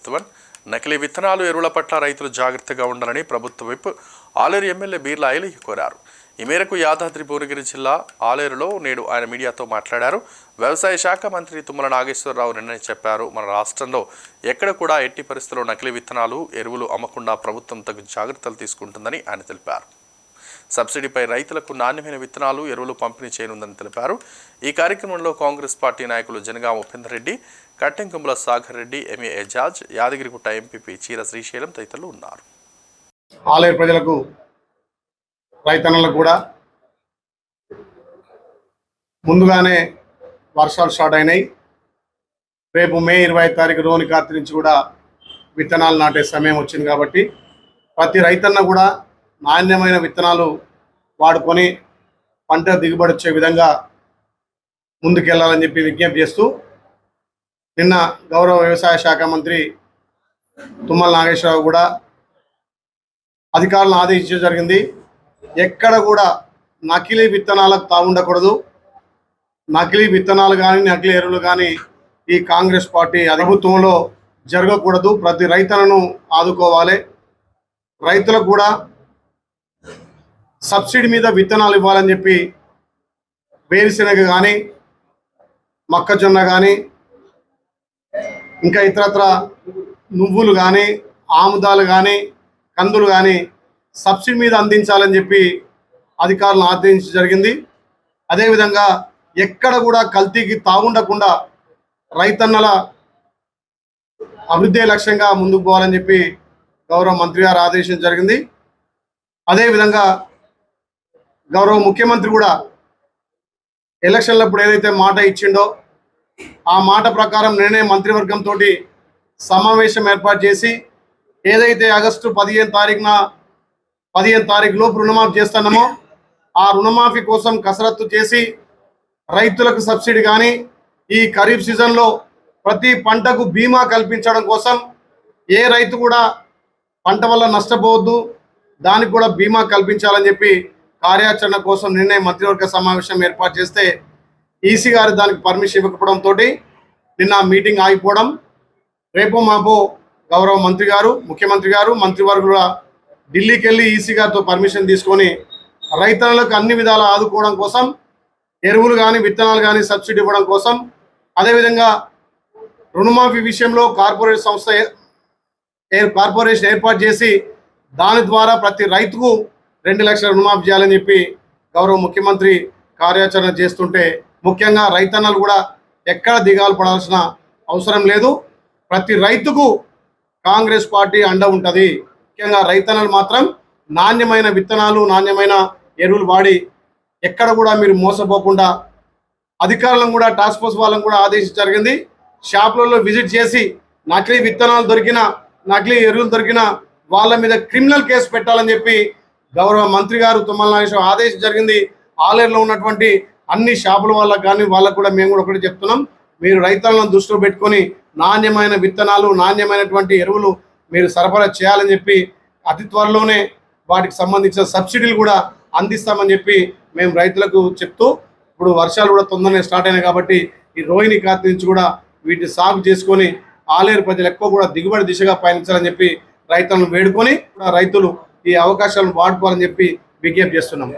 ప్రభుత్వం నకిలీ విత్తనాలు ఎరువుల పట్ల రైతులు జాగ్రత్తగా ఉండాలని ప్రభుత్వ విప్ ఆలేరు ఎమ్మెల్యే బీర్లా ఐలయ్య కోరారు. ఈ మేరకు యాదాద్రి భువనగిరి జిల్లా ఆలేరులో నేడు ఆయన మీడియాతో మాట్లాడారు. వ్యవసాయ శాఖ మంత్రి తుమ్మల నాగేశ్వరరావు నిన్న చెప్పారు, మన రాష్ట్రంలో ఎక్కడ కూడా ఎట్టి పరిస్థితుల్లో నకిలీ విత్తనాలు ఎరువులు అమ్మకుండా ప్రభుత్వం తగు జాగ్రత్తలు తీసుకుంటుందని ఆయన తెలిపారు. సబ్సిడీపై రైతులకు నాణ్యమైన విత్తనాలు ఎరువులు పంపిణీ చేయనుందని తెలిపారు. ఈ కార్యక్రమంలో కాంగ్రెస్ పార్టీ నాయకులు జనగామ ఉపేందర్ రెడ్డి, కట్టెంకుమల సాగర్ రెడ్డి, ఎంఏ ఎజాజ్, యాదగిరిగుట్ట ఎంపీపీ చీర శ్రీశైలం తదితరులు ఉన్నారు. ఆలయ ప్రజలకు రైతన్నలకు కూడా ముందుగానే వర్షాలు స్టార్ట్ అయినాయి. రేపు మే 20 తారీఖు రోని కార్తీ నుంచి కూడా విత్తనాలు నాటే సమయం వచ్చింది కాబట్టి ప్రతి రైతన్న కూడా నాణ్యమైన విత్తనాలు వాడుకొని పంట దిగుబడి వచ్చే విధంగా ముందుకెళ్లాలని చెప్పి విజ్ఞప్తి చేస్తూ నిన్న గౌరవ వ్యవసాయ శాఖ మంత్రి తుమ్మల నాగేశ్వరరావు కూడా అధికారులను ఆదేశించడం జరిగింది. ఎక్కడ కూడా నకిలీ విత్తనాలకు తావుండకూడదు. నకిలీ విత్తనాలు కానీ నకిలీ ఎరువులు కానీ ఈ కాంగ్రెస్ పార్టీ ప్రభుత్వంలో జరగకూడదు. ప్రతి రైతులను ఆదుకోవాలి. రైతులకు కూడా సబ్సిడీ మీద విత్తనాలు ఇవ్వాలని చెప్పి వేరుశెనగ కానీ మొక్కజొన్న కానీ ఇంకా ఇతరత్ర నువ్వులు కానీ ఆముదాలు కానీ కందులు కానీ సబ్సిడీ మీద అందించాలని చెప్పి అధికారులను ఆదేశించడం జరిగింది. అదేవిధంగా ఎక్కడ కూడా కల్తీకి తాగుండకుండా రైతన్నల అభివృద్ధి లక్ష్యంగా ముందుకు పోవాలని చెప్పి గౌరవ మంత్రి గారు ఆదేశించడం జరిగింది. అదేవిధంగా గౌరవ ముఖ్యమంత్రి కూడా ఎలక్షన్లప్పుడు ఏదైతే మాట ఇచ్చిండో ఆ మాట ప్రకారం నేనే మంత్రివర్గంతో సమావేశం ఏర్పాటు చేసి ఏదైతే ఆగస్టు 15 తారీఖు లోపు రుణమాఫీ చేస్తున్నామో ఆ రుణమాఫీ కోసం కసరత్తు చేసి రైతులకు సబ్సిడీ కానీ ఈ ఖరీఫ్ సీజన్లో ప్రతి పంటకు బీమా కల్పించడం కోసం ఏ రైతు కూడా పంట వల్ల నష్టపోవద్దు, దానికి కూడా బీమా కల్పించాలని చెప్పి కార్యాచరణ కోసం నిన్నే మంత్రివర్గ సమావేశం ఏర్పాటు చేస్తే ఈసీ గారు దానికి పర్మిషన్ ఇవ్వకపోవడంతో నిన్న మీటింగ్ ఆగిపోవడం. రేపు మాపో గౌరవ మంత్రి గారు, ముఖ్యమంత్రి గారు, మంత్రివర్గుల ఢిల్లీకి వెళ్ళి ఈసీ గారితో పర్మిషన్ తీసుకొని రైతులకు అన్ని విధాల ఆదుకోవడం కోసం ఎరువులు కానీ విత్తనాలు కానీ సబ్సిడీ ఇవ్వడం కోసం, అదేవిధంగా రుణమాఫీ విషయంలో కార్పొరేషన్ ఏర్పాటు చేసి దాని ద్వారా ప్రతి రైతుకు 2 లక్షల రుణమాఫీ చేయాలని చెప్పి గౌరవ ముఖ్యమంత్రి కార్యాచరణ చేస్తుంటే ముఖ్యంగా రైతన్నలు కూడా ఎక్కడ దిగాలు పడాల్సిన అవసరం లేదు. ప్రతి రైతుకు కాంగ్రెస్ పార్టీ అండ ఉంటుంది. ముఖ్యంగా రైతన్నలు మాత్రం నాణ్యమైన విత్తనాలు నాణ్యమైన ఎరువులు వాడి ఎక్కడ కూడా మీరు మోసపోకుండా అధికారులను కూడా టాస్క్ ఫోర్స్ వాళ్ళని కూడా ఆదేశించడం జరిగింది. షాపులలో విజిట్ చేసి నకిలీ విత్తనాలు దొరికిన నకిలీ ఎరువులు దొరికిన వాళ్ళ మీద క్రిమినల్ కేసు పెట్టాలని చెప్పి గౌరవ మంత్రి గారు తుమ్మల నాగేశ్వరరావు ఆదేశం జరిగింది. ఆలేరులో ఉన్నటువంటి అన్ని షాపుల వాళ్ళకు కానీ వాళ్ళకు కూడా మేము కూడా ఒకటి చెప్తున్నాం, మీరు రైతులను దృష్టిలో పెట్టుకొని నాణ్యమైన విత్తనాలు నాణ్యమైనటువంటి ఎరువులు మీరు సరఫరా చేయాలని చెప్పి అతి త్వరలోనే వాటికి సంబంధించిన సబ్సిడీలు కూడా అందిస్తామని చెప్పి మేము రైతులకు చెప్తూ, ఇప్పుడు వర్షాలు కూడా తొందరనే స్టార్ట్ అయినాయి కాబట్టి ఈ రోహిణి కార్తీ నుంచి కూడా వీటిని సాగు చేసుకొని ఆలేరు ప్రజలు ఎక్కువ కూడా దిగుబడి దిశగా పయనించాలని చెప్పి రైతులను వేడుకొని రైతులు ఈ అవకాశాలను వాడుకోవాలని చెప్పి విజ్ఞప్తి చేస్తున్నాం.